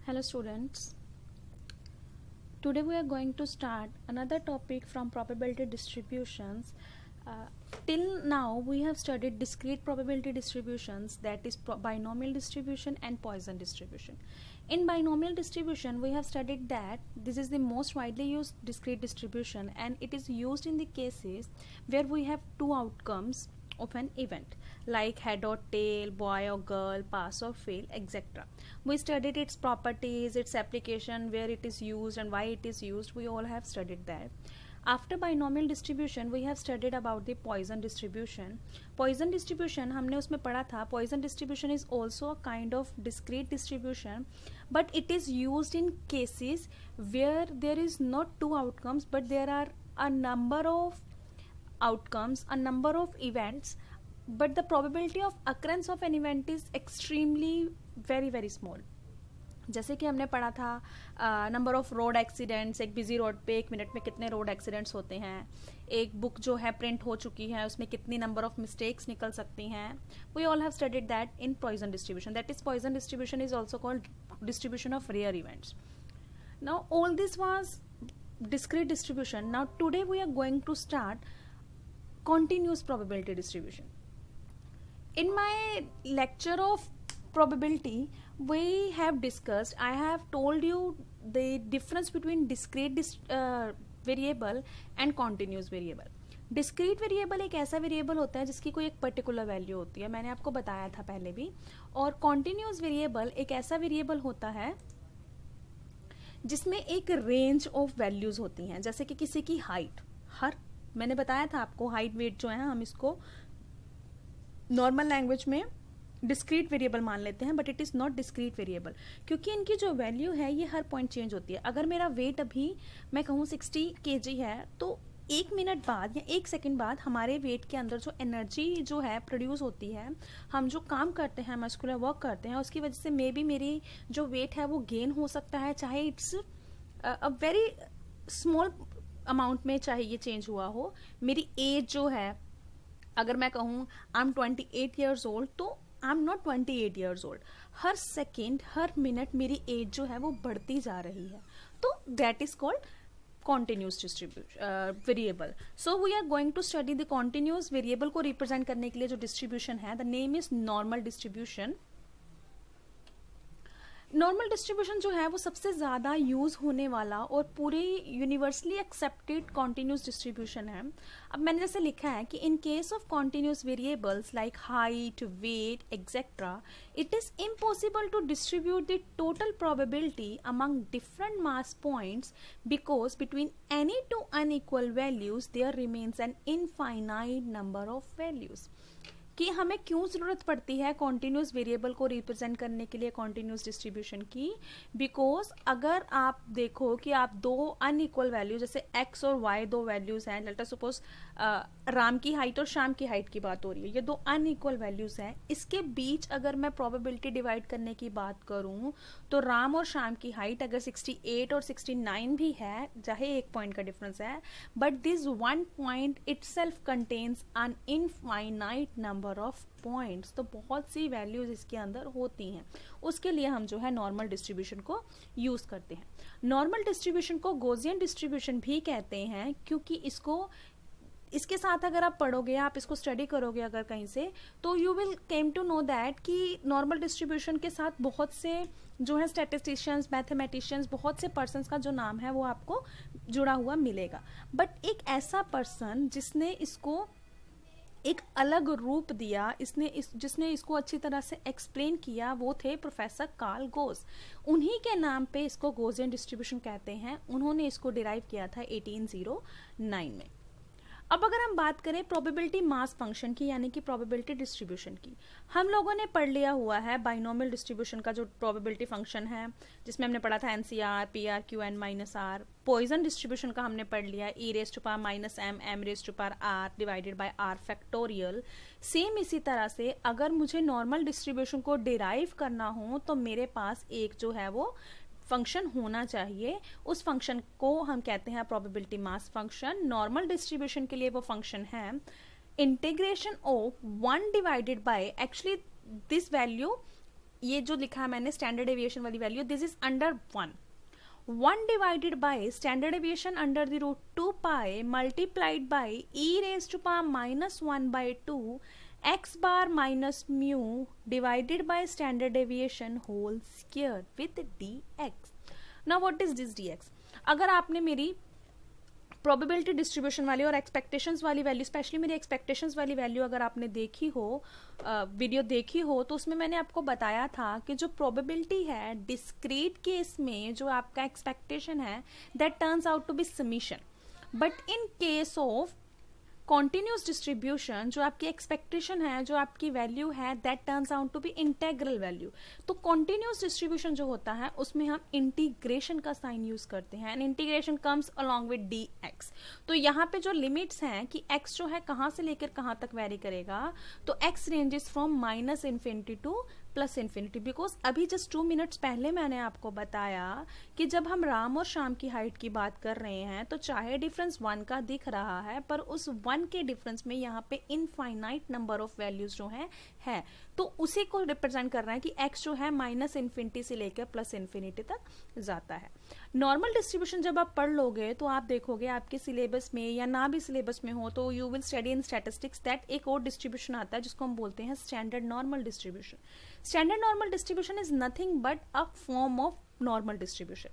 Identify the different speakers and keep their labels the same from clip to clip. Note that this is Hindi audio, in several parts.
Speaker 1: Hello students. Today we are going to start another topic from probability distributions. Till now we have studied discrete probability distributions, that is binomial distribution and Poisson distribution. In binomial distribution we have studied that this is the most widely used discrete distribution and it is used in the cases where we have two outcomes of an event like head or tail, boy or girl, pass or fail, etc. We studied its properties, its application, where it is used and why it is used. We all have studied that. After binomial distribution we have studied about the Poisson distribution. Poisson distribution हमने उसमें पढ़ा था. Poisson distribution is also a kind of discrete distribution, but it is used in cases where there is not two outcomes but there are a number of outcomes, a number of events, but the probability of occurrence of an event is extremely very small. जैसे कि हमने पढ़ा था नंबर ऑफ रोड एक्सीडेंट्स, एक बिजी रोड पे एक मिनट में कितने रोड एक्सीडेंट्स होते हैं, एक बुक जो है प्रिंट हो चुकी है उसमें कितनी नंबर ऑफ मिस्टेक्स निकल सकती हैं. We all have studied that in Poisson distribution. That is Poisson distribution is also called distribution of rare events. Now all this was discrete distribution. Now today we are going to start continuous probability distribution. In my lecture of probability we have discussed, I have told you the difference between discrete variable and continuous variable. Discrete variable एक ऐसा वेरिएबल होता है जिसकी कोई एक पर्टिकुलर वैल्यू होती है, मैंने आपको बताया था पहले भी. और कॉन्टिन्यूस वेरिएबल एक ऐसा वेरिएबल होता है जिसमें एक रेंज ऑफ वैल्यूज होती हैं. जैसे कि किसी की हाइट, मैंने बताया था आपको हाइट वेट जो है हम इसको नॉर्मल लैंग्वेज में डिस्क्रीट वेरिएबल मान लेते हैं, but it is not discrete variable क्योंकि इनकी जो वैल्यू है ये हर पॉइंट चेंज होती है. अगर मेरा वेट अभी मैं कहूँ 60 kg है तो एक मिनट बाद या एक सेकंड बाद हमारे वेट के अंदर जो एनर्जी जो है प्रोड्यूस होती है, हम जो काम करते हैं, मस्कुलर वर्क करते हैं, उसकी वजह से मे बी मेरी जो वेट है वो गेन हो सकता है, चाहे it's a very small amount में चाहे ये चेंज हुआ हो. मेरी एज जो है, अगर मैं कहूँ आई एम 28 years old तो I am not 28 years old. Her second her minute मेरी एज जो है वो बढ़ती जा रही है, तो that is called continuous variable. So we are going to study the continuous variable को represent करने के लिए जो distribution है, the name is normal distribution. Normal distribution जो है वो सबसे ज़्यादा यूज़ होने वाला और पूरे यूनिवर्सली एक्सेप्टेड कॉन्टिन्यूस डिस्ट्रीब्यूशन है. अब मैंने जैसे लिखा है कि in case of continuous variables like height, weight, etcetera, it is impossible to distribute the total probability among different mass points because between any two unequal values there remains an infinite number of values. कि हमें क्यों ज़रूरत पड़ती है कॉन्टिन्यूस वेरिएबल को रिप्रेजेंट करने के लिए कॉन्टिन्यूस डिस्ट्रीब्यूशन की. बिकॉज अगर आप देखो कि आप दो अनइक्वल वैल्यू जैसे x और y दो वैल्यूज हैं, लेट अस सपोज राम की हाइट और श्याम की हाइट की बात हो रही है, ये दो अनइक्वल वैल्यूज हैं, इसके बीच अगर मैं प्रोबेबिलिटी डिवाइड करने की बात करूं तो राम और श्याम की हाइट अगर 68 और 69 भी है, चाहे एक पॉइंट का डिफरेंस है, but this one point itself contains an infinite number of points. तो बहुत सी वैल्यूज इसके अंदर होती हैं, उसके लिए हम जो है नॉर्मल डिस्ट्रीब्यूशन को यूज करते हैं. नॉर्मल डिस्ट्रीब्यूशन को गॉसियन डिस्ट्रीब्यूशन भी कहते हैं क्योंकि इसके साथ अगर आप पढ़ोगे, आप इसको स्टडी करोगे अगर कहीं से, तो you will came to know that कि नॉर्मल डिस्ट्रीब्यूशन के साथ बहुत से जो है स्टैटिस्टिशियंस, मैथमेटिशियंस, बहुत से पर्सन्स का जो नाम है वो आपको जुड़ा हुआ मिलेगा. बट एक ऐसा पर्सन जिसने इसको एक अलग रूप दिया, जिसने इसको अच्छी तरह से एक्सप्लेन किया, वो थे प्रोफेसर कार्ल गोस. उन्हीं के नाम पे इसको गॉसियन डिस्ट्रीब्यूशन कहते हैं. उन्होंने इसको डिराइव किया था 1809 में. अब अगर हम बात करें प्रोबेबिलिटी मास फंक्शन की, यानी कि प्रोबेबिलिटी डिस्ट्रीब्यूशन की, हम लोगों ने पढ़ लिया हुआ है बाइनोमियल डिस्ट्रीब्यूशन का जो प्रोबेबिलिटी फंक्शन है, जिसमें हमने पढ़ा था NCR, PR, QN minus R. Poisson distribution का हमने पढ़ लिया E raise to power minus M, M raise to power R divided by R factorial. Same इसी तरह से अगर मुझे नॉर्मल डिस्ट्रीब्यूशन को डिराइव करना हो तो मेरे पास एक जो है वो फंक्शन होना चाहिए. उस फंक्शन को हम कहते हैं probability mass function. Normal distribution के लिए वो फंक्शन है integration of 1 divided bye, actually this value ये जो लिखा है मैंने स्टैंडर्ड डेविएशन वाली value, this is under 1 divided by standard deviation under the root 2 pi multiplied by e raised to power minus 1 by 2 x bar minus mu divided by standard deviation whole square with dx. Now what is this dx? अगर आपने मेरी प्रोबेबिलिटी डिस्ट्रीब्यूशन वाली और एक्सपेक्टेशंस वाली वैल्यू, स्पेशली मेरी एक्सपेक्टेशंस वाली वैल्यू अगर आपने देखी हो, वीडियो देखी हो, तो उसमें मैंने आपको बताया था कि जो प्रोबेबिलिटी है डिस्क्रीट केस में जो आपका एक्सपेक्टेशन है that turns out to be summation, but in case of continuous distribution जो आपकी एक्सपेक्टेशन है, जो आपकी वैल्यू है, that turns out to be integral value. तो कॉन्टिन्यूस डिस्ट्रीब्यूशन जो होता है उसमें हम इंटीग्रेशन का साइन यूज करते हैं, and integration comes along with D x. तो यहाँ पे जो लिमिट्स हैं कि एक्स जो है कहाँ से लेकर कहाँ तक वेरी करेगा, तो x ranges from minus infinity to plus infinity. Because अभी जस्ट 2 मिनट्स पहले मैंने आपको बताया कि जब हम राम और श्याम की हाइट की बात कर रहे हैं तो चाहे डिफरेंस 1 का दिख रहा है, पर उस 1 के डिफरेंस में यहाँ पे इनफाइनाइट नंबर ऑफ वैल्यूज जो है, तो उसी को रिप्रेजेंट कर रहा है कि x जो है माइनस इन्फिनिटी से लेकर प्लस इन्फिनिटी तक जाता है. नॉर्मल डिस्ट्रीब्यूशन जब आप पढ़ लोगे तो आप देखोगे आपके सिलेबस में या ना भी सिलेबस में हो तो you will study in statistics that एक और डिस्ट्रीब्यूशन आता है जिसको हम बोलते हैं standard normal distribution. Standard normal distribution is nothing but a form of normal distribution.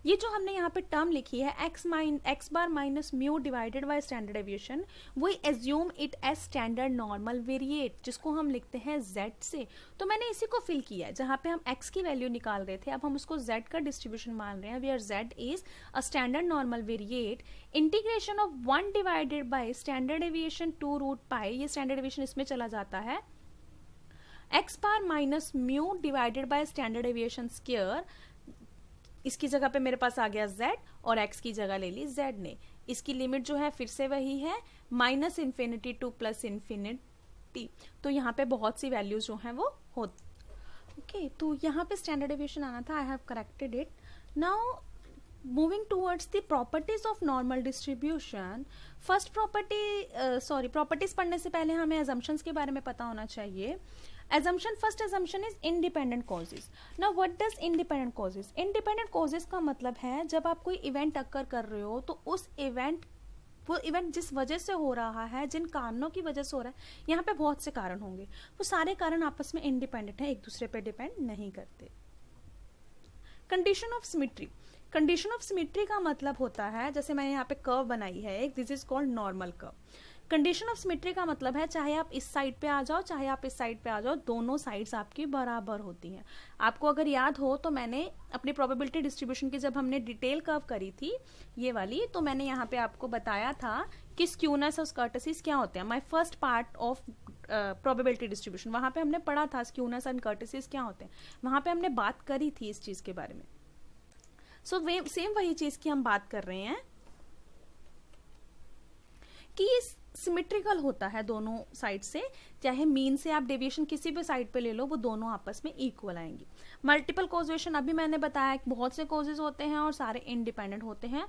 Speaker 1: ये जो हमने यहाँ पे टर्म लिखी है x bar minus mu divided by standard deviation, we assume it as standard normal variate, जिसको हम लिखते हैं z से. तो मैंने इसी को फिल किया है जहाँ पे हम x की वैल्यू निकाल रहे थे, अब हम उसको z का डिस्ट्रीब्यूशन मान रहे हैं, where z is a standard normal variate. Integration of 1 divided by standard deviation 2 root pi, ये स्टैंडर्ड डेविएशन इसमें चला जाता है, x bar minus mu divided by standard deviation square. इसकी जगह पे मेरे पास आ गया z और x की जगह ले ली z ने. इसकी लिमिट जो है फिर से वही है minus infinity to plus infinity. तो यहाँ पे बहुत सी वैल्यूज जो हैं वो होती. ओके, तो यहाँ पे स्टैंडर्ड डेविएशन आना था, I have corrected it. Now moving towards the properties of normal distribution. First properties पढ़ने से पहले हमें assumptions के बारे में पता होना चाहिए. First assumption is independent causes. Now what does independent causes? Independent causes का मतलब है जब आप कोई इवेंट अक्कर कर रहे हो तो उस वो इवेंट जिस वजह से हो रहा है, जिन कारणों की वजह से हो रहा है, यहाँ पे बहुत से कारण होंगे, वो सारे कारण आपस में इंडिपेंडेंट है, एक दूसरे पे डिपेंड नहीं करते. Condition of symmetry. Condition of symmetry का मतलब होता है, जैसे मैंने यहाँ पे कर्व बनाई है एक, this is called normal curve. Condition of symmetry का मतलब है चाहे आप इस साइड पे आ जाओ चाहे आप इस साइड पे आ जाओ, दोनों साइड्स आपकी बराबर होती हैं. आपको अगर याद हो तो मैंने अपनी प्रोबेबिलिटी डिस्ट्रीब्यूशन की जब हमने डिटेल कर्व करी थी ये वाली, तो मैंने यहाँ पे आपको बताया था कि स्क्यूनेस और कर्टेसिस क्या होते हैं. My first part of probability distribution, वहां पे हमने पढ़ा था स्क्यूनेस एंड कर्टेसिस क्या होते हैं, वहां पे हमने बात करी थी इस चीज के बारे में. सो सेम वही चीज की हम बात कर रहे हैं कि सिमेट्रिकल होता है दोनों साइड से, चाहे मीन से आप डेविएशन किसी भी साइड पे ले लो, वो दोनों आपस में इक्वल आएंगी. मल्टीपल कॉजेशन अभी मैंने बताया कि बहुत से कॉजेज होते हैं और सारे इंडिपेंडेंट होते हैं.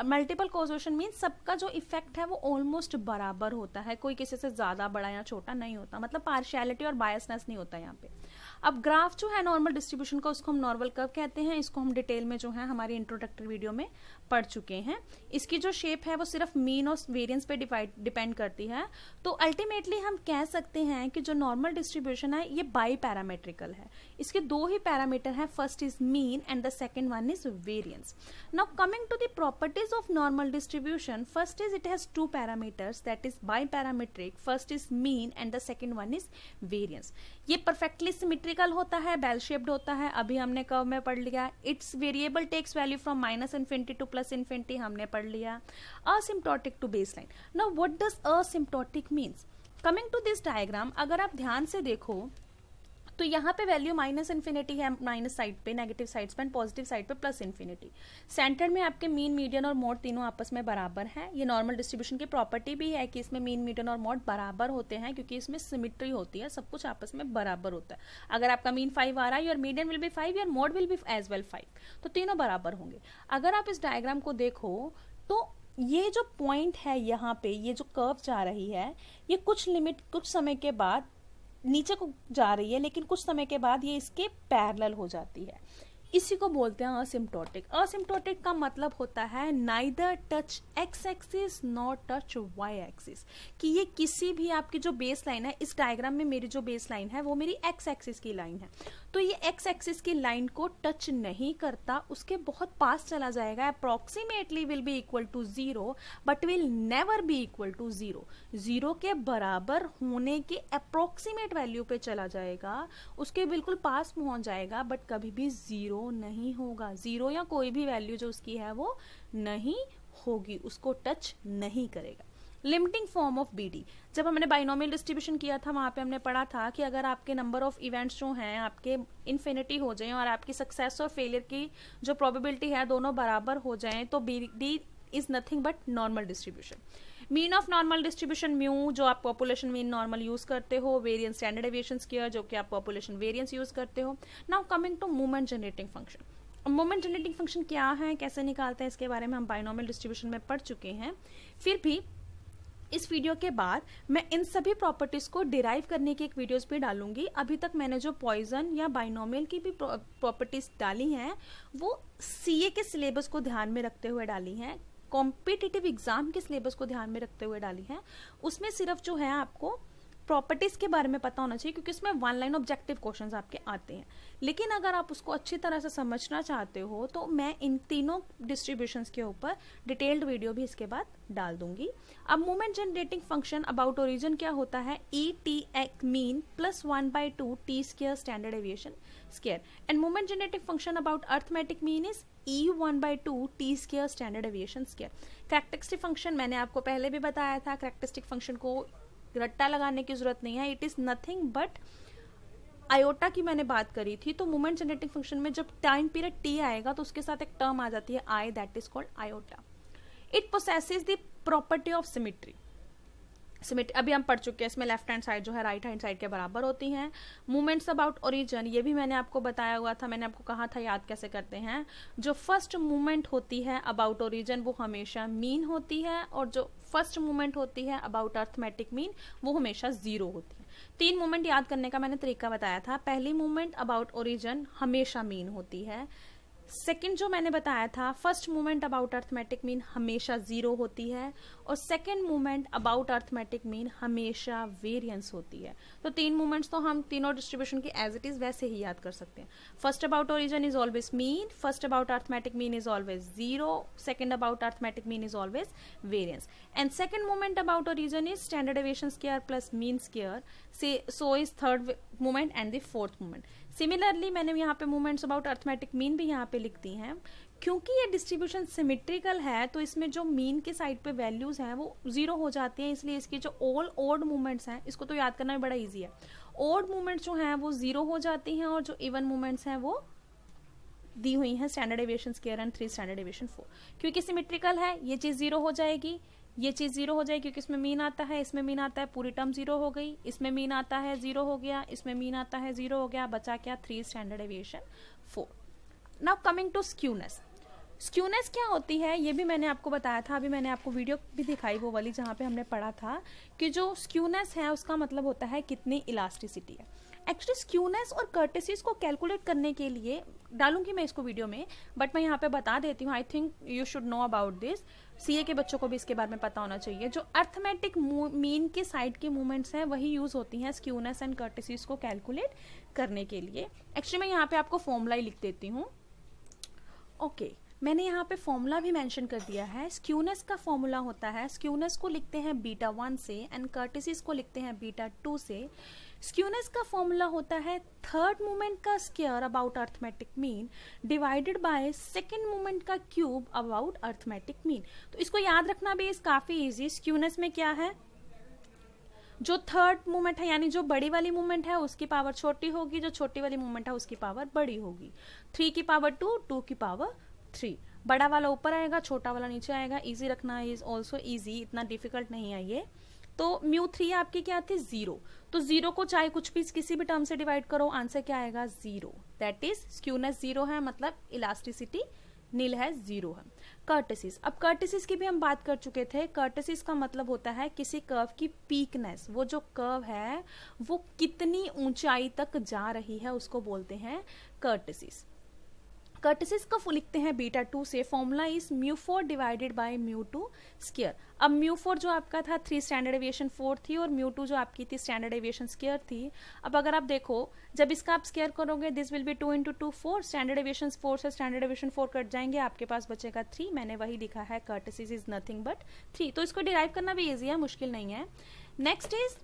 Speaker 1: मल्टीपल कॉजेशन मीन्स सबका जो इफेक्ट है वो ऑलमोस्ट बराबर होता है, कोई किसी से ज्यादा बड़ा या छोटा नहीं होता, मतलब पार्शियलिटी और बायसनेस नहीं होता यहाँ पे. अब ग्राफ जो है नॉर्मल डिस्ट्रीब्यूशन का, उसको हम नॉर्मल कर्व कहते हैं. इसको हम डिटेल में जो है हमारी इंट्रोडक्टरी वीडियो में पढ़ चुके हैं. इसकी जो शेप है वो सिर्फ मीन और वेरिएंस पे डिपेंड करती है. तो अल्टीमेटली हम कह सकते हैं कि जो नॉर्मल डिस्ट्रीब्यूशन है ये बाई पैरामेट्रिकल है. इसके दो ही पैरामीटर है, first is mean and the second one is variance. Now coming to the properties of normal distribution, first is it has 2 parameters that is biparametric. First is mean and the second one is variance. ये परफेक्टली सिमेट्रिकल होता है, बेल शेप्ड होता है, अभी हमने कर्व में पढ़ लिया. Its variable takes value from minus infinity to plus infinity, हमने पढ़ लिया. Asymptotic to baseline. Now what does asymptotic means? Coming to this diagram, अगर आप ध्यान से देखो तो यहाँ पे वैल्यू माइनस इन्फिनिटी है माइनस साइड पे, नेगेटिव साइड पे, पॉजिटिव साइड पे प्लस इन्फिनिटी. सेंटर में आपके मीन, मीडियन और मोड तीनों आपस में बराबर है. ये नॉर्मल डिस्ट्रीब्यूशन की प्रॉपर्टी भी है कि इसमें मीन, मीडियन और मोड बराबर होते हैं, क्योंकि इसमें सिमेट्री होती है, सब कुछ आपस में बराबर होता है. अगर आपका मीन 5 आ रहा है, your median will be 5, your mode will be as well 5, तो तीनों बराबर होंगे. अगर आप इस डायग्राम को देखो तो ये जो पॉइंट है यहाँ पे, ये जो कर्व जा रही है, ये कुछ समय के बाद नीचे को जा रही है, लेकिन कुछ समय के बाद ये इसके पैरेलल हो जाती है। इसी को बोलते हैं असिम्प्टोटिक। असिम्प्टोटिक का मतलब होता है neither touch x axis not touch y axis, कि ये किसी भी आपकी जो बेस लाइन है, इस डायग्राम में मेरी जो बेस लाइन है वो मेरी एक्स एक्सिस की लाइन है, तो ये एक्स एक्सिस की लाइन को टच नहीं करता, उसके बहुत पास चला जाएगा, approximately will be equal to zero but will never be equal to zero. Zero के बराबर होने के अप्रोक्सीमेट वैल्यू पे चला जाएगा, उसके बिल्कुल पास पहुंच जाएगा, बट कभी भी जीरो नहीं होगा। जीरो या कोई भी वैल्यू जो उसकी है वो नहीं होगी, उसको टच नहीं करेगा। लिमिटिंग फॉर्म ऑफ बीडी, जब हमने बाइनोमियल डिस्ट्रीब्यूशन किया था वहां पे हमने पढ़ा था कि अगर आपके नंबर ऑफ इवेंट्स जो हैं आपके इन्फिनिटी हो जाएं और आपकी सक्सेस और फेलियर की जो प्रोबेबिलिटी है दोनों बराबर हो जाएं, तो BD is nothing but normal distribution. Mean of normal distribution mu, जो आप पॉपुलेशन मीन नॉर्मल यूज करते हो, वेरिएंस स्टैंडर्ड डेविएशन स्क्वायर, जो कि आप पॉपुलेशन वेरिएंस यूज करते हो। Now coming to movement generating function. Movement generating function क्या है, कैसे निकालते हैं, इसके बारे में हम बाइनोमियल डिस्ट्रीब्यूशन में पढ़ चुके हैं। फिर भी इस वीडियो के बाद मैं इन सभी प्रॉपर्टीज को डिराइव करने की एक वीडियोस भी डालूंगी। अभी तक मैंने जो पॉइजन या बाइनोमियल की भी प्रॉपर्टीज डाली हैं वो सीए के सिलेबस को ध्यान में रखते हुए डाली हैं, कॉम्पिटिटिव एग्जाम के सिलेबस को ध्यान में रखते हुए डाली है। उसमें सिर्फ जो है आपको प्रॉपर्टीज के बारे में पता होना चाहिए, क्योंकि इसमें वन लाइन ऑब्जेक्टिव क्वेश्चंस आपके आते हैं। लेकिन अगर आप उसको अच्छी तरह से समझना चाहते हो तो मैं इन तीनों डिस्ट्रीब्यूशंस के ऊपर डिटेल्ड वीडियो भी इसके बाद डाल दूंगी। अब movement generating function about origin क्या होता है, E T x mean plus 1/2 T square standard deviation square, and movement generating function about arithmetic mean is E1/2 T square standard deviation square. Characteristic function मैंने आपको पहले भी बताया था, कैरेक्टरिस्टिक फंक्शन को रट्टा लगाने की जरूरत नहीं है, it is nothing but iota की मैंने बात करी थी। तो मूवमेंट जनरेटिंग फंक्शन में जब टाइम पीरियड टी आएगा तो उसके साथ एक टर्म आ जाती है I, that is called iota. It possesses the property of symmetry. अभी हम पढ़ चुके हैं, इसमें लेफ्ट हैंड साइड जो है राइट हैंड साइड के बराबर होती हैं। मूवमेंट्स अबाउट ओरिजिन, ये भी मैंने आपको बताया हुआ था, मैंने आपको कहा था याद कैसे करते हैं। जो फर्स्ट मूवमेंट होती है अबाउट ओरिजिन वो हमेशा मीन होती है, और जो फर्स्ट मूवमेंट होती है अबाउट अर्थमेटिक मीन वो हमेशा जीरो होती है। 3 मूवमेंट याद करने का मैंने तरीका बताया था। पहली मूवमेंट अबाउट ओरिजिन हमेशा मीन होती है। सेकंड जो मैंने बताया था, first movement about arithmetic mean हमेशा जीरो होती है, और second movement about arithmetic mean हमेशा वेरिएंस होती है। तो 3 मूवमेंट्स तो हम तीनों डिस्ट्रीब्यूशन की एज इट इज वैसे ही याद कर सकते हैं। First about origin is always mean, first about arithmetic mean is always zero, second about arithmetic mean is always variance, and second movement about origin is standard deviation square plus mean square, so is third movement and the fourth movement. Similarly मैंने यहाँ पे मूवमेंट्स अबाउट अर्थमेटिक मीन भी यहाँ पे लिख दी हैं। क्योंकि ये डिस्ट्रीब्यूशन सिमेट्रिकल है तो इसमें जो मीन के साइड पे वैल्यूज हैं वो जीरो हो जाती हैं, इसलिए इसकी जो ऑल ओड मूवमेंट्स हैं इसको तो याद करना भी बड़ा इजी है। ओड मूवमेंट्स जो हैं वो जीरो हो जाती हैं, और जो इवन मूवमेंट्स हैं वो दी हुई हैं standard deviation square and 3 standard deviation 4। क्योंकि सिमेट्रिकल है ये चीज जीरो हो जाएगी, ये चीज जीरो हो जाएगी, क्योंकि इसमें मीन आता है, इसमें मीन आता है, पूरी टर्म जीरो हो गई, इसमें मीन आता है जीरो हो गया, इसमें मीन आता है जीरो हो गया, बचा क्या 3 standard deviation 4। Now coming to skewness. Skewness क्या होती है ये भी मैंने आपको बताया था, अभी मैंने आपको वीडियो भी दिखाई वो वाली जहाँ पे हमने पढ़ा था कि जो स्क्यूनेस है उसका मतलब होता है कितनी इलास्टिसिटी है। एक्चुअली स्क्यूनेस और कर्टेसीज को कैलकुलेट करने के लिए डालूंगी मैं इसको वीडियो में, बट मैं यहाँ पे बता देती हूँ, I think you should know about this. CA के बच्चों को भी इसके बारे में पता होना चाहिए। जो अर्थमेटिक मीन के साइड के मूवमेंट्स हैं वही यूज होती हैं स्क्यूनेस एंड कर्टेसीज को कैलकुलेट करने के लिए। एक्चुअली मैं यहाँ पे आपको फॉर्मूला ही लिख देती हूँ। ओके, मैंने यहाँ पे फॉर्मूला भी मेंशन कर दिया है। स्क्यूनेस का फॉर्मूला होता है, स्क्यूनेस को लिखते हैं β1 से एंड कर्टेसीज को लिखते हैं β2 से। स्क्यूनेस का फॉर्मूला होता है थर्ड मूवमेंट का square about arithmetic mean divided by second movement का क्यूब अबाउट अर्थमेटिक मीन। तो इसको याद रखना भी इस काफी इजी। स्क्यूनेस में क्या है, जो थर्ड मूवमेंट है यानी जो बड़ी वाली मूवमेंट है उसकी पावर छोटी होगी, जो छोटी वाली मूवमेंट है उसकी पावर बड़ी होगी। 3 की पावर 2, 2 की पावर 3। बड़ा वाला ऊपर आएगा, छोटा वाला नीचे आएगा। इजी रखना इज ऑल्सो इजी, इतना डिफिकल्ट नहीं है ये। तो μ3 आपकी क्या थी, 0। तो 0 को चाहे कुछ भी किसी भी टर्म से डिवाइड करो, आंसर क्या आएगा, 0। दैट इज स्क्यूनेस 0 है, मतलब इलास्टिसिटी नील है, जीरो है। कर्टेसिस, अब कर्टेसिस की भी हम बात कर चुके थे। कर्टेसिस का मतलब होता है किसी कर्व की पीकनेस, वो जो कर्व है वो कितनी ऊंचाई तक जा रही है उसको बोलते हैं कर्टेसिस। कर्टेसिस का लिखते हैं बीटा 2 से, formula is μ4 divided by μ2 square. अब μ4 जो आपका था 3 स्टैंडर्ड एविएशन 4 थी, और μ2 जो आपकी थी स्टैंडर्ड एविएशन स्क्वायर थी। अब अगर आप देखो, जब इसका आप स्क्वायर करोगे this will be 2 into 2 4, standard aviation 4 से स्टैंडर्ड एविएशन 4 कट जाएंगे, आपके पास बचेगा 3। मैंने वही लिखा है, कर्टेसिस इज नथिंग बट 3। तो इसको डिराइव करना भी इजी है, मुश्किल नहीं है। Next is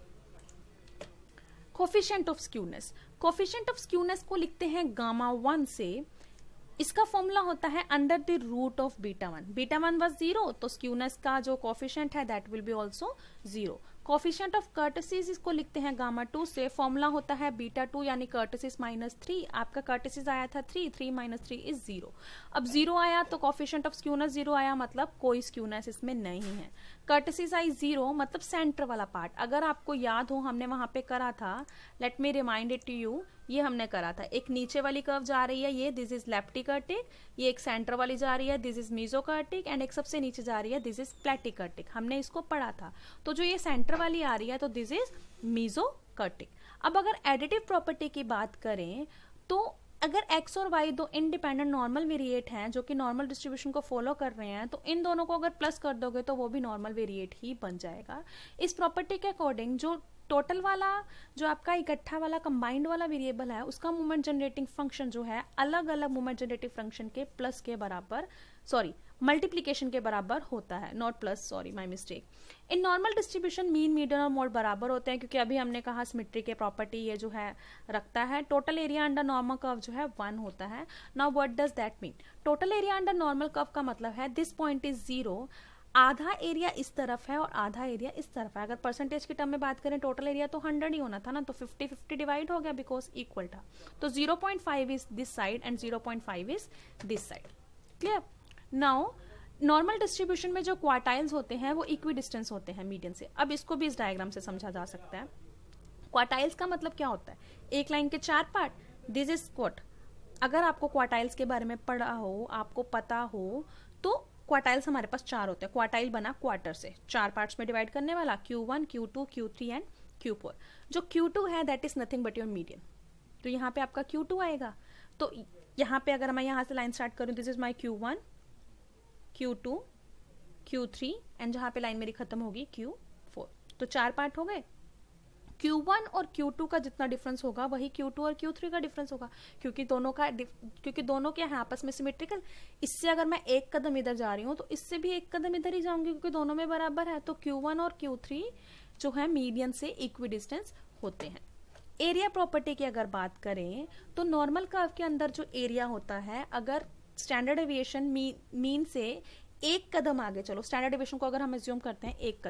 Speaker 1: coefficient of skewness. Coefficient of skewness को लिखते हैं गामा 1 से। इसका फॉर्मूला होता है under the root of beta 1। Beta 1 was 0, तो स्क्यूनेस का जो कोफिशिएंट है that will be also 0। Coefficient of kurtosis इसको लिखते हैं गामा 2 से, फॉर्मूला होता है बीटा 2 यानी कर्टेसिस माइनस 3। आपका कर्टेसिस आया था 3, 3 माइनस 3 इज 0। अब 0 आया तो कोफिशिएंट ऑफ स्क्यूनेस 0 आया, मतलब कोई स्क्यूनेस इसमें नहीं है। कर्टेसिस आई 0 मतलब सेंटर वाला पार्ट। अगर आपको याद हो हमने वहां पे करा था, let me remind it to you, ये हमने करा था, एक नीचे वाली कर्व जा रही है ये, दिस इज लेप्टिकर्टिक, ये एक सेंटर वाली जा रही है, दिस इज मीजोकर्टिक, एंड एक सबसे नीचे जा रही है, दिस इज प्लेटिकर्टिक। हमने इसको पढ़ा था। तो जो ये सेंटर वाली आ रही है तो दिस इज मीजोकर्टिक। अब अगर एडिटिव प्रॉपर्टी की बात करें तो अगर x और y दो इंडिपेंडेंट नॉर्मल वेरिएट हैं जो कि नॉर्मल डिस्ट्रीब्यूशन को फॉलो कर रहे हैं, तो इन दोनों को अगर प्लस कर दोगे तो वो भी नॉर्मल वेरिएट ही बन जाएगा। इस प्रॉपर्टी के अकॉर्डिंग जो टोटल वाला, जो आपका इकट्ठा वाला कंबाइंड वाला वेरिएबल है, उसका मोमेंट जनरेटिंग फंक्शन जो है अलग अलग मोमेंट जनरेटिंग फंक्शन के प्लस के बराबर, सॉरी मल्टीप्लीकेशन के बराबर होता है, not plus, sorry my mistake. In normal distribution mean, median और मोड बराबर होते हैं, क्योंकि अभी हमने कहा सिमेट्री के प्रॉपर्टी ये जो है रखता है। Total area under normal curve जो है 1 होता है। Now what does that mean? Total area under normal curve का मतलब है दिस पॉइंट इज 0, आधा एरिया इस तरफ है और आधा एरिया इस तरफ है। अगर परसेंटेज की टर्म में बात करें टोटल एरिया तो 100 ही होना था ना, तो 50-50 डिवाइड हो गया बिकॉज इक्वल था। तो 0.5 is this side and 0.5 is this side. Clear? Now normal distribution में जो क्वार्टाइल्स होते हैं वो इक्वी डिस्टेंस होते हैं मीडियन से। अब इसको भी इस डायग्राम से समझा जा सकता है। क्वार्टाइल्स का मतलब क्या होता है? एक लाइन के 4 पार्ट, दिस इज क्वार्ट। अगर आपको क्वार्टाइल्स के बारे में पढ़ा हो, आपको पता हो, तो क्वार्टाइल्स हमारे पास 4 होते हैं। क्वार्टाइल बना क्वार्टर से, 4 पार्ट्स में डिवाइड करने वाला, Q1, Q2, Q3 and Q4। जो Q2 है that is nothing but your median. तो यहाँ पे आपका Q2 आएगा। तो यहाँ पे अगर मैं यहाँ से लाइन स्टार्ट करूँ, this is my Q1, Q2, Q3 and जहाँ पे लाइन मेरी खत्म होगी Q4। तो 4 पार्ट हो गए। Q1 और Q2 का जितना डिफरेंस होगा वही Q2 और Q3 का डिफरेंस होगा, क्योंकि दोनों क्या है आपस में सिमेट्रिकल। इससे अगर मैं एक कदम इधर जा रही हूँ तो इससे भी एक कदम इधर ही जाऊंगी, क्योंकि दोनों में बराबर है। तो Q1 और Q3 जो है मीडियन से इक्वी डिस्टेंस होते हैं। एरिया प्रॉपर्टी की अगर बात करें तो नॉर्मल कर्व के अंदर जो एरिया होता है, अगर स्टैंडर्ड एविएशन मीन से एक कदम आगे चलो, स्टैंडर्ड एविएशन को अगर हम एज्यूम करते हैं एक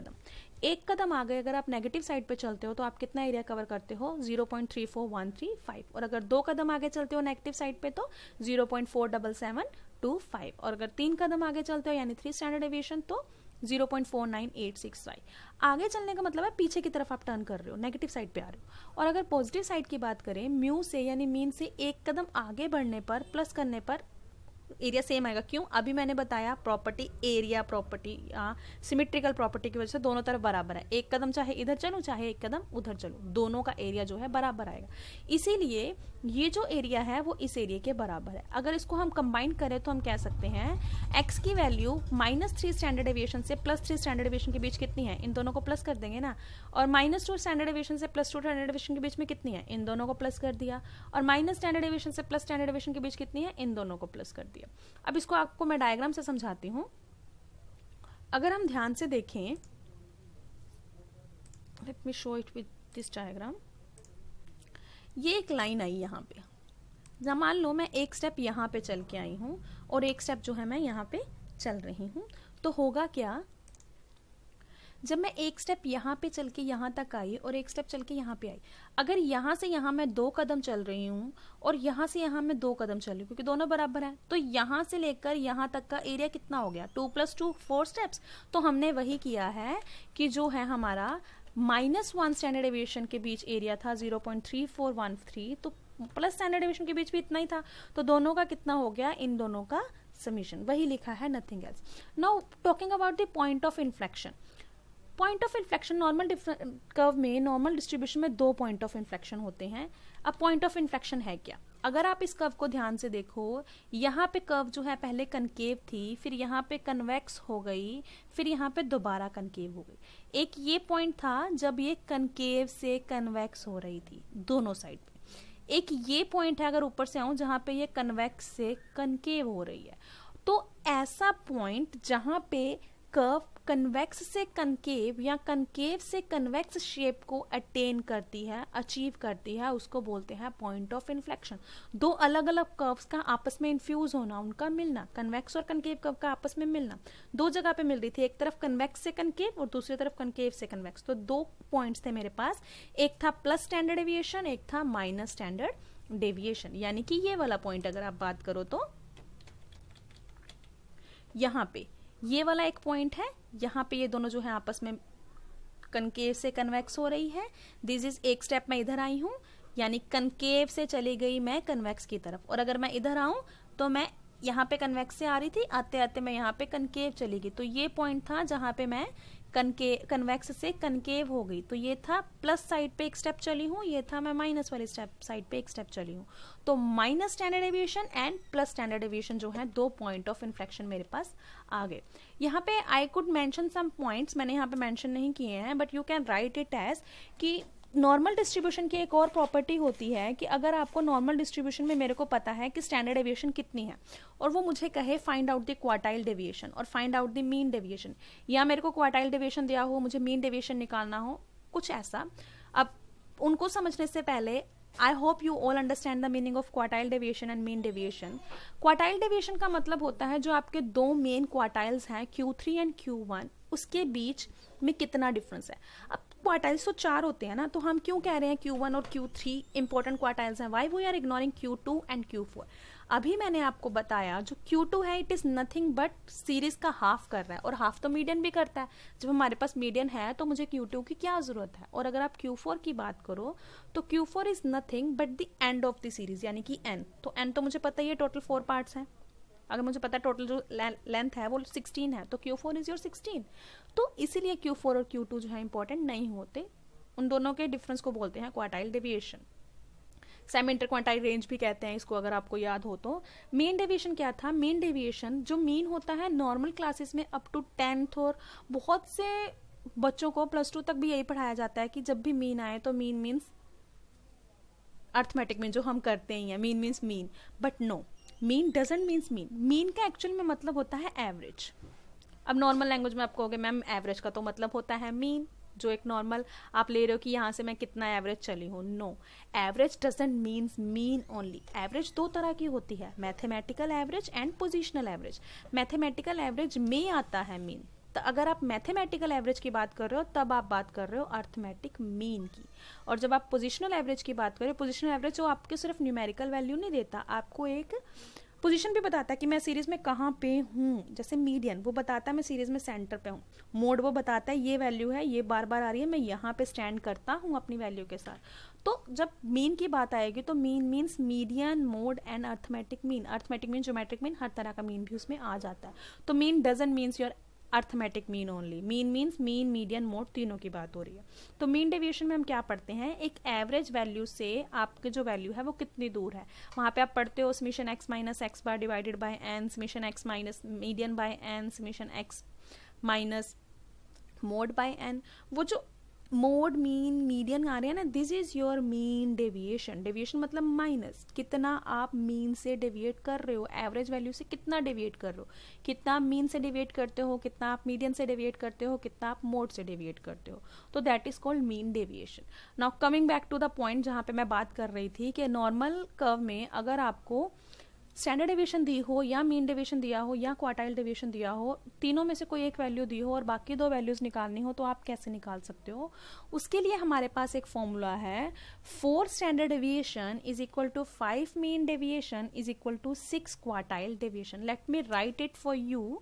Speaker 1: कदम आगे अगर आप नेगेटिव साइड पे चलते हो तो आप कितना एरिया कवर करते हो? 0.34135। और अगर 2 कदम आगे चलते हो नेगेटिव साइड पे तो 0.47725। और अगर 3 कदम आगे चलते हो यानी 3 स्टैंडर्ड एविएशन तो 0.49865। आगे चलने का मतलब है पीछे की तरफ आप टर्न कर रहे हो, नेगेटिव साइड पे आ रहे हो। और अगर पॉजिटिव साइड की बात करें, म्यू से यानी मीन से एक कदम आगे बढ़ने पर, प्लस करने पर एरिया सेम आएगा। क्यों? अभी मैंने बताया property, area property symmetrical property की वजह से दोनों तरफ बराबर है। एक कदम चाहे इधर चलूं चाहे एक कदम उधर चलूं, दोनों का एरिया जो है बराबर आएगा। इसीलिए ये जो एरिया है वो इस एरिया के बराबर है। अगर इसको हम कंबाइन करें तो हम कह सकते हैं x की वैल्यू -3 स्टैंडर्ड एविएशन से +3 स्टैंडर्ड एविएशन के बीच कितनी है? इन दोनों को प्लस कर देंगे ना। और -2 स्टैंडर्ड एविएशन से +2 स्टैंडर्ड एविएशन के बीच में कितनी है? इन दोनों को प्लस कर दिया। और माइनस स्टैंडर्ड एविएशन से प्लस स्टैंडर्ड एविएशन के बीच कितनी है? इन दोनों को प्लस कर दिया। अब इसको आपको मैं डायग्राम से समझाती हूं। अगर हम ध्यान से देखें, let me show it with this diagram. ये एक लाइन आई यहाँ पे, मान लो मैं एक स्टेप यहाँ पे चल के आई हूँ और एक स्टेप जो है मैं यहाँ पे चल रही हूँ, तो होगा क्या? जब मैं एक स्टेप यहाँ पे चल के यहाँ तक आई और एक स्टेप चल के यहाँ पे आई, अगर यहाँ से यहाँ मैं 2 कदम चल रही हूँ और यहाँ से यहाँ मैं 2 कदम चल रही हूँ, क्योंकि दोनों बराबर हैं, तो यहाँ से लेकर यहाँ तक का एरिया कितना हो गया? 2 + 2 4 स्टेप्स। तो हमने वही किया है कि जो है हमारा -1 स्टैंडर्ड एविएशन के बीच एरिया था 0.3413, तो प्लस स्टैंडर्ड एविएशन के बीच भी इतना ही था। तो दोनों का कितना हो गया? इन दोनों का समीशन, वही लिखा है, nothing else. Now talking about the point of inflection. Point of inflection normal curve में, नॉर्मल डिस्ट्रीब्यूशन में 2 पॉइंट ऑफ इन्फ्लेक्शन होते हैं. अब पॉइंट ऑफ इन्फ्लेक्शन है क्या? अगर आप इस कर्व को ध्यान से देखो, यहाँ पे कर्व जो है पहले कनकेव थी, फिर यहाँ पे कन्वेक्स हो गई, फिर यहाँ पे दोबारा कनकेव हो गई. एक ये पॉइंट था जब ये कनकेव से कन्वेक्स हो रही थी दोनों साइड पे. एक ये पॉइंट है, अगर ऊपर से आऊं, जहाँ पे ये कन्वेक्स से कनकेव हो रही है. तो ऐसा पॉइंट जहाँ पे कर्व कन्वेक्स से कनकेव या कनकेव से कन्वेक्स शेप को अटेन करती है, अचीव करती है, उसको बोलते हैं पॉइंट ऑफ इन्फ्लेक्शन. 2 अलग अलग कर्व्स का आपस में इन्फ्यूज होना, उनका मिलना, कन्वेक्स और कनकेव कर्व का आपस में मिलना. 2 जगह पे मिल रही थी, एक तरफ कन्वेक्स से कनकेव और दूसरी तरफ कनकेव से कन्वेक्स. तो 2 पॉइंट्स थे मेरे पास, एक था प्लस स्टैंडर्ड डेविएशन, एक था माइनस स्टैंडर्ड डेविएशन. यानी कि ये वाला पॉइंट अगर आप बात करो तो यहाँ पे ये वाला एक पॉइंट है, यहाँ पे ये दोनों जो है आपस में कनकेव से कन्वेक्स हो रही है. दिस इज एक स्टेप मैं इधर आई हूँ, यानी कनकेव से चली गई मैं कन्वेक्स की तरफ. और अगर मैं इधर आऊं तो मैं यहाँ पे कन्वेक्स से आ रही थी, आते आते मैं यहाँ पे कनकेव चली गई. तो ये पॉइंट था जहाँ पे मैं कन्वेक्स से कनकेव हो गई. तो ये था प्लस साइड पे एक स्टेप चली हूँ, ये था मैं माइनस वाली साइड पे एक स्टेप चली हूँ. तो minus standard deviation and plus standard deviation जो है 2 पॉइंट ऑफ इन्फ्लेक्शन मेरे पास आ गए. यहाँ पे I could mention some points, मैंने यहाँ पे मेंशन नहीं किए हैं, but you can write it as कि नॉर्मल डिस्ट्रीब्यूशन की एक और प्रॉपर्टी होती है कि अगर आपको नॉर्मल डिस्ट्रीब्यूशन में मेरे को पता है कि स्टैंडर्ड डेविएशन कितनी है और वो मुझे कहे find out the quartile deviation और find out the mean deviation, या मेरे को क्वार्टाइल डेविएशन दिया हो, मुझे मीन डेविएशन निकालना हो, कुछ ऐसा. अब उनको समझने से पहले I hope you all understand the meaning of quartile deviation and mean deviation. Quartile deviation का मतलब होता है जो आपके 2 मेन क्वार्टाइल्स हैं Q3 एंड Q1, उसके बीच में कितना डिफरेंस है. अब क्वार्टाइल्स तो 4 होते हैं ना, तो हम क्यों कह रहे हैं Q1 और Q3 important quartiles why? We are आर इग्नोरिंग Q2 एंड Q4? अभी मैंने आपको बताया जो Q2 है it is nothing but series का हाफ कर रहा है, और हाफ तो मीडियन भी करता है. जब हमारे पास मीडियन है तो मुझे Q2 की क्या जरूरत है. और अगर आप Q4 की बात करो तो Q4 is nothing but the end of the series, यानी कि n. तो n तो मुझे पता ही है टोटल 4 पार्ट्स हैं. अगर मुझे पता है टोटल जो लेंथ है वो 16 है, तो Q4 इज योर 16. तो इसीलिए Q4 और Q2 जो है इंपॉर्टेंट नहीं होते. उन दोनों के डिफरेंस को बोलते हैं quartile deviation. Semi interquartile range भी कहते हैं इसको, अगर आपको याद हो तो. मीन डेविएशन क्या था? मीन डेविएशन जो मीन होता है नॉर्मल क्लासेस में अप टू 10th, और बहुत से बच्चों को +2 तक भी यही पढ़ाया जाता है कि जब भी मीन आए तो मीन मीन्स अर्थमेटिक मीन, जो हम करते ही हैं, mean means mean. But no, mean doesn't means mean. मीन का एक्चुअल में मतलब होता है एवरेज. अब नॉर्मल लैंग्वेज में आप कहोगे मैम एवरेज का तो मतलब होता है मीन, जो एक नॉर्मल आप ले रहे हो कि यहाँ से मैं कितना एवरेज चली हूँ. No, average doesn't means mean only. Average 2 तरह की होती है, mathematical average and positional average. Mathematical average में आता है मीन. तो अगर आप मैथमेटिकल एवरेज की बात कर रहे हो तब आप बात कर रहे हो अर्थमेटिक मीन की. और जब आप पोजिशनल एवरेज की बात कर रहे हो, पोजिशनल एवरेज जो आपके सिर्फ न्यूमेरिकल वैल्यू नहीं देता, आपको एक पोजीशन भी बताता है कि मैं सीरीज में कहाँ पे हूँ. जैसे मीडियन वो बताता है मैं सीरीज में सेंटर पे हूँ. मोड वो बताता है ये वैल्यू है, ये बार बार आ रही है, मैं यहाँ पे स्टैंड करता हूँ अपनी वैल्यू के साथ. तो जब मीन की बात आएगी तो mean means median, mode and arithmetic mean. Arithmetic mean, geometric mean, हर तरह का मीन भी उसमें आ जाता है. तो mean doesn't means your arithmetic mean only. Mean means mean, median, mode, तीनों की बात हो रही है. तो मीन डेविएशन में हम क्या पढ़ते हैं? एक एवरेज वैल्यू से आपके जो वैल्यू है वो कितनी दूर है. वहाँ पे आप पढ़ते हो summation x minus x bar divided by n, summation x minus median by n, summation x minus mode by n. वो जो मोड, मीन, मीडियन आ रहे हैं ना, this is your mean deviation. Deviation मतलब माइनस, कितना आप मीन से डेविएट कर रहे हो, एवरेज वैल्यू से कितना डेविएट कर रहे हो, कितना आप मीन से डेविएट करते हो, कितना आप मीडियन से डेविएट करते हो, कितना आप मोड से डेविएट करते हो. तो that is called mean deviation. Now coming back to the point जहाँ पे मैं बात कर रही थी कि नॉर्मल कर्व में अगर आपको स्टैंडर्ड डेविएशन दी हो या मीन डेविएशन दिया हो या क्वार्टाइल डेविएशन दिया हो, तीनों में से कोई एक वैल्यू दी हो और बाकी 2 वैल्यूज निकालनी हो, तो आप कैसे निकाल सकते हो? उसके लिए हमारे पास एक फॉर्मूला है. 4 standard deviation is equal to 5 mean deviation is equal to 6 quartile deviation. Let me write it for you.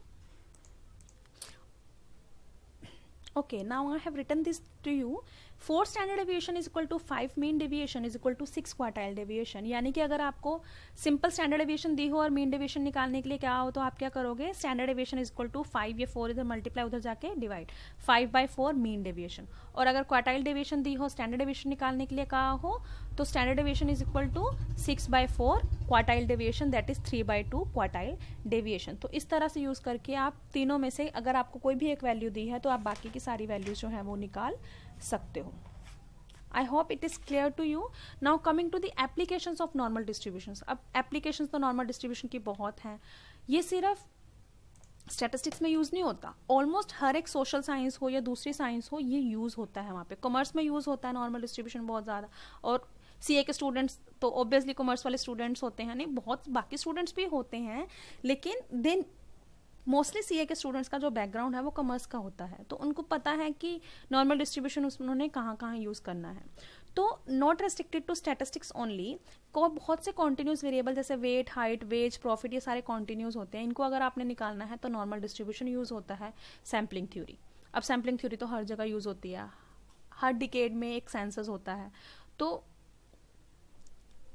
Speaker 1: Okay, now I have written this to you 4 standard deviation is equal to 5 mean deviation is equal to 6 quartile deviation. यानी कि अगर आपको सिंपल स्टैंडर्ड डेविएशन दी हो और मीन डेविएशन निकालने के लिए क्या हो, तो आप क्या करोगे, standard deviation is equal to 5, ये 4 इधर मल्टीप्लाई, उधर जाके डिवाइड, 5/4 मीन डेविएशन। और अगर क्वार्टाइल डेविएशन दी हो, स्टैंडर्ड डेविएशन निकालने के लिए कहा हो, तो standard deviation is equal to 6/4 quartile deviation, that is 3/2 quartile deviation. तो इस तरह से यूज करके आप तीनों में से अगर आपको कोई भी एक वैल्यू दी है तो आप बाकी की सारी वैल्यूज जो है वो निकाल सकते हो। I hope it is clear to you. Now coming to the applications of normal distributions. अब applications तो normal distribution की बहुत हैं। ये सिर्फ स्टैटिस्टिक्स में यूज नहीं होता, ऑलमोस्ट हर एक सोशल साइंस हो या दूसरी साइंस हो ये यूज होता है। वहाँ पे कॉमर्स में यूज होता है नॉर्मल डिस्ट्रीब्यूशन बहुत ज़्यादा, और सीए के स्टूडेंट्स तो ऑब्वियसली कॉमर्स वाले स्टूडेंट्स होते हैं, नहीं बहुत बाकी स्टूडेंट्स भी होते हैं, लेकिन देन मोस्टली सीए के स्टूडेंट्स का जो बैकग्राउंड है वो कॉमर्स का होता है, तो उनको पता है कि नॉर्मल डिस्ट्रीब्यूशन उन्होंने कहाँ कहाँ यूज़ करना है। तो not restricted to statistics only, को बहुत से कॉन्टिन्यूस वेरिएबल जैसे वेट, हाइट, वेज, प्रॉफिट, ये सारे कॉन्टिन्यूस होते हैं, इनको अगर आपने निकालना है तो नॉर्मल डिस्ट्रीब्यूशन यूज़ होता है सैम्पलिंग थ्योरी। अब सैम्पलिंग थ्योरी तो हर जगह यूज़ होती है, हर डिकेड में एक सेंसस होता है। तो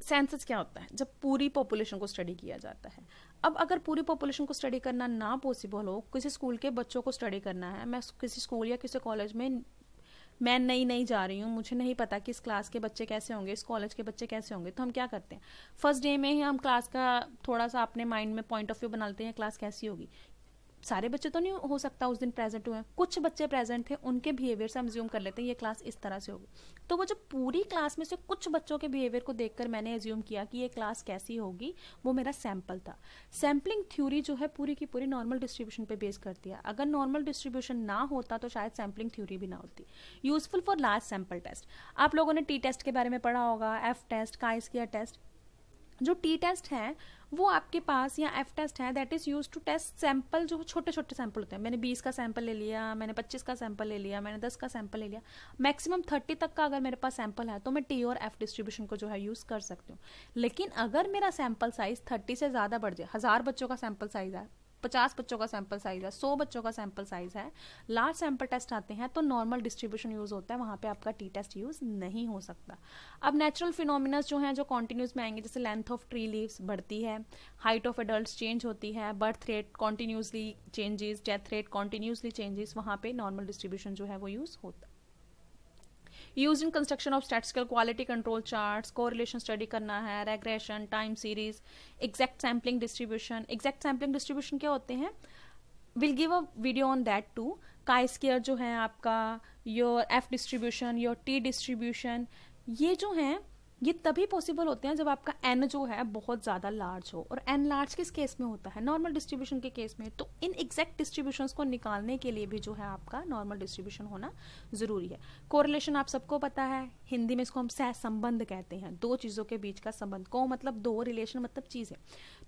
Speaker 1: सेंसस क्या होता है, जब पूरी पॉपुलेशन को स्टडी किया जाता है। अब अगर पूरी पॉपुलेशन को स्टडी करना ना पॉसिबल हो, किसी स्कूल के बच्चों को स्टडी करना है, मैं किसी स्कूल या किसी कॉलेज में मैं नई जा रही हूँ, मुझे नहीं पता कि इस क्लास के बच्चे कैसे होंगे, इस कॉलेज के बच्चे कैसे होंगे, तो हम क्या करते हैं, फर्स्ट डे में ही हम क्लास का थोड़ा सा अपने माइंड में पॉइंट ऑफ व्यू बनाते हैं, क्लास कैसी होगी। सारे बच्चे तो नहीं हो सकता उस दिन प्रेजेंट हुए, कुछ बच्चे प्रेजेंट थे, उनके बिहेवियर से हम ज्यूम कर लेते हैं ये क्लास इस तरह से होगी। तो वो जो पूरी क्लास में से कुछ बच्चों के बिहेवियर को देखकर मैंने एज्यूम किया कि ये क्लास कैसी होगी, वो मेरा सैंपल था। सैम्पलिंग थ्योरी जो है पूरी की पूरी नॉर्मल डिस्ट्रीब्यूशन पे बेस करती है। अगर नॉर्मल डिस्ट्रीब्यूशन ना होता तो शायद सैम्पलिंग थ्योरी भी ना होती। Useful for large sample test. आप लोगों ने टी टेस्ट के बारे में पढ़ा होगा, F test, chi square test. जो टी टेस्ट है वो आपके पास, या एफ टेस्ट है, that is use to test sample, जो छोटे छोटे सैंपल होते हैं। मैंने 20 का सैंपल ले लिया, मैंने 25 का सैंपल ले लिया, मैंने 10 का सैंपल ले लिया, मैक्सिमम 30 तक का अगर मेरे पास सैंपल है तो मैं टी और एफ डिस्ट्रीब्यूशन को जो है यूज कर सकती हूँ। लेकिन अगर मेरा सैंपल साइज 30 से ज्यादा बढ़ जाए, 1000 बच्चों का सैंपल साइज है, 50 बच्चों का सैंपल साइज है, 100 बच्चों का सैंपल साइज है, लार्ज सैंपल टेस्ट आते हैं तो नॉर्मल डिस्ट्रीब्यूशन यूज होता है, वहां पे आपका टी टेस्ट यूज नहीं हो सकता। अब नेचुरल फिनोमिना जो हैं, जो कॉन्टिन्यूस में आएंगे, जैसे लेंथ ऑफ ट्री लीव्स बढ़ती है, हाइट ऑफ एडल्ट्स चेंज होती है, birth rate continuously changes, death rate continuously changes, वहां पे नॉर्मल डिस्ट्रीब्यूशन जो है वो यूज होता है। Use in construction of statistical quality control charts, correlation study करना है, regression, time series, exact sampling distribution. Exact sampling distribution क्या होते हैं, will give a video on that too. Chi square जो है आपका, your F distribution, your T distribution, ये जो है ये तभी पॉसिबल होते हैं जब आपका एन जो है बहुत ज्यादा लार्ज हो। और एन लार्ज किस केस में होता है, नॉर्मल डिस्ट्रीब्यूशन के केस में। तो इन एग्जैक्ट डिस्ट्रीब्यूशंस को निकालने के लिए भी जो है आपका नॉर्मल डिस्ट्रीब्यूशन होना जरूरी है। कोरिलेशन आप सबको पता है, हिंदी में इसको हम सहसंबंध कहते हैं, दो चीजों के बीच का संबंध। को मतलब दो, रिलेशन मतलब चीज है।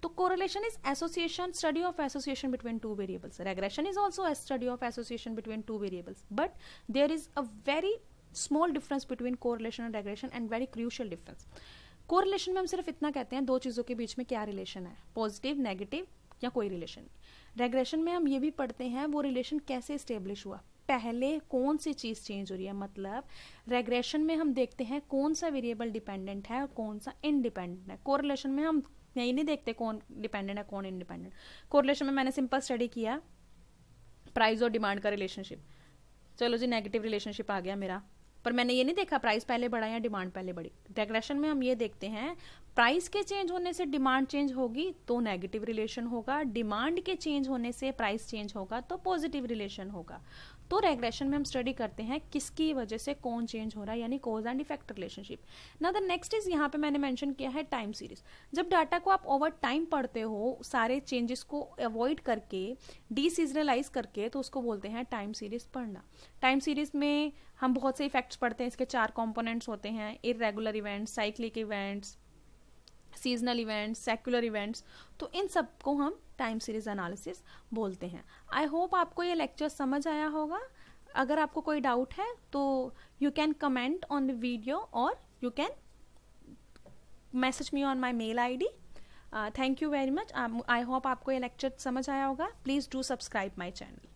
Speaker 1: तो correlation is association, study of association between two variables. Regression is also a study of association between two variables, but there is a very small difference between correlation and regression, and very crucial difference. Correlation में हम सिर्फ इतना कहते हैं दो चीजों के बीच में क्या रिलेशन है, पॉजिटिव, नेगेटिव या कोई रिलेशन नहीं। रेग्रेशन में हम ये भी पढ़ते हैं वो रिलेशन कैसे स्टेब्लिश हुआ, पहले कौन सी चीज चेंज हो रही है। मतलब रेग्रेशन में हम देखते हैं कौन सा वेरिएबल डिपेंडेंट है और कौन सा इनडिपेंडेंट है। कोरिलेशन में हम यही नहीं देखते कौन डिपेंडेंट है कौन इंडिपेंडेंट। कोरिलेशन में मैंने सिंपल स्टडी किया प्राइस और डिमांड का रिलेशनशिप, चलो जी नेगेटिव रिलेशनशिप आ गया मेरा, पर मैंने ये नहीं देखा प्राइस पहले बढ़ा या डिमांड पहले बढ़ी। रेग्रेशन में हम ये देखते हैं प्राइस के चेंज होने से डिमांड चेंज होगी तो नेगेटिव रिलेशन होगा, डिमांड के चेंज होने से प्राइस चेंज होगा तो पॉजिटिव रिलेशन होगा। तो रेग्रेशन में हम स्टडी करते हैं किसकी वजह से कौन चेंज हो रहा है, यानी cause and effect relationship. Now the next is, यहाँ पे मैंने मेंशन किया है टाइम सीरीज। जब डाटा को आप ओवर टाइम पढ़ते हो सारे चेंजेस को अवॉइड करके, डीसीजनलाइज करके, तो उसको बोलते हैं टाइम सीरीज पढ़ना। टाइम सीरीज में हम बहुत से इफेक्ट्स पढ़ते हैं, इसके 4 कंपोनेंट्स होते हैं, irregular events, cyclic events, seasonal events, secular events. तो इन सब को हम टाइम सीरीज एनालिसिस बोलते हैं। आई होप आपको ये लेक्चर समझ आया होगा। अगर आपको कोई डाउट है तो you can comment on the video और you can message me on my mail ID। Thank you very much. I hope आपको ये लेक्चर समझ आया होगा। Please do subscribe my channel.